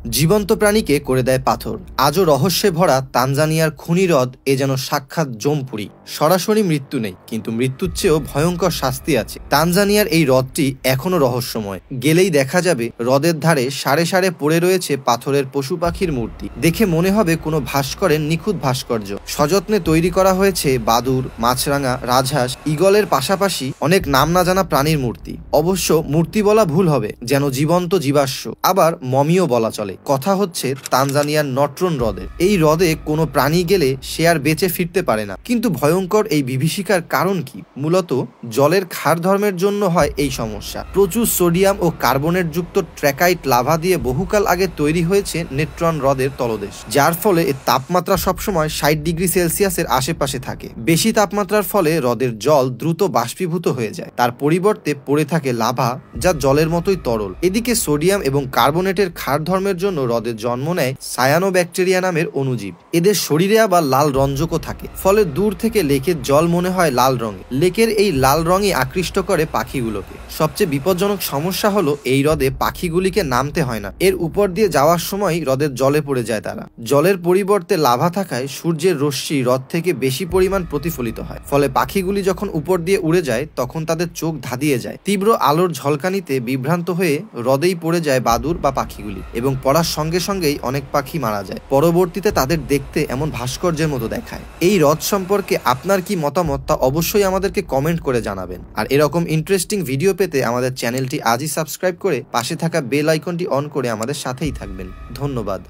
জীবন্ত প্রাণীকে করে দেয় পাথর। আজও রহস্যে ভরা তানজানিয়ার খনি হ্রদ এ যেন সাক্ষাৎ জমপুরি। সরাসরি মৃত্যু নেই, কিন্তু মৃত্যুর চেয়েও ভয়ঙ্কর শাস্তি আছে। তানজানিয়ার এই হ্রদটি এখনো রহস্যময়। গেলেই দেখা যাবে হ্রদের ধারে সারে সারে পড়ে রয়েছে পাথরের পশু পাখির মূর্তি। দেখে মনে হবে কোনো ভাস্করের নিখুঁত ভাস্কর্য। সযত্নে তৈরি করা হয়েছে বাদুর, মাছরাঙা, রাজহাঁস, ঈগলের পাশাপাশি অনেক নাম না জানা প্রাণীর মূর্তি। অবশ্য মূর্তি বলা ভুল হবে, যেন জীবন্ত জীবাশ্ম, আবার মমিও বলা চলে। কথা হচ্ছে তানজানিয়ার নট্রন হ্রদের। এই হ্রদে কোনো প্রাণী গেলে সে আর বেঁচে ফিরতে পারে না। কিন্তু ভয়ঙ্কর এই বিভীষিকার কারণ কি? মূলত জলের ক্ষার ধর্মের জন্য হয় এই সমস্যা। প্রচুর সোডিয়াম ও কার্বনেট যুক্ত ট্র্যাকাইট লাভা দিয়ে বহুকাল আগে তৈরি হয়েছে নেট্রন হ্রদের তলদেশ, যার ফলে এর তাপমাত্রা সবসময় 60 ডিগ্রি সেলসিয়াসের আশেপাশে থাকে। বেশি তাপমাত্রার ফলে হ্রদের জল দ্রুত বাষ্পীভূত হয়ে যায়, তার পরিবর্তে পড়ে থাকে লাভা, যা জলের মতোই তরল। এদিকে সোডিয়াম এবং কার্বনেটের ক্ষার ধর্মের জন্য হ্রদের জন্ম নেয় সায়ানোব্যাকটেরিয়া নামের অণুজীব। এদের শরীরে আবার লাল রঞ্জকও থাকে, ফলে দূর থেকে লেকের জল মনে হয় লাল রঙে। লেকের এই লাল রঙই আকৃষ্ট করে পাখিগুলোকে। সবচেয়ে বিপজ্জনক সমস্যা হলো এই হ্রদে পাখিগুলিকে নামতে হয় না। এর উপর দিয়ে যাওয়ার সময় হ্রদের জলে পড়ে যায় তারা। জলের পরিবর্তে লাভা থাকায় সূর্যের রশ্মি হ্রদ থেকে বেশি পরিমাণ প্রতিফলিত হয়, ফলে পাখিগুলি যখন উপর দিয়ে উড়ে যায় তখন তাদের চোখ ধাঁধিয়ে যায়। তীব্র আলোর ঝলকানিতে বিভ্রান্ত হয়ে হ্রদেই পড়ে যায় বাদুর বা পাখিগুলি, এবং পড়ার সঙ্গে সঙ্গেই অনেক পাখি মারা যায়। পরবর্তীতে তাদের দেখতে এমন ভাস্কর্যের মতো দেখায়। এই হ্রদ সম্পর্কে আপনার কি মতামত তা অবশ্যই আমাদেরকে কমেন্ট করে জানাবেন। আর এরকম ইন্টারেস্টিং ভিডিও পেতে আমাদের চ্যানেলটি আজই সাবস্ক্রাইব করে পাশে থাকা বেল আইকনটি অন করে আমাদের সাথেই থাকবেন। ধন্যবাদ।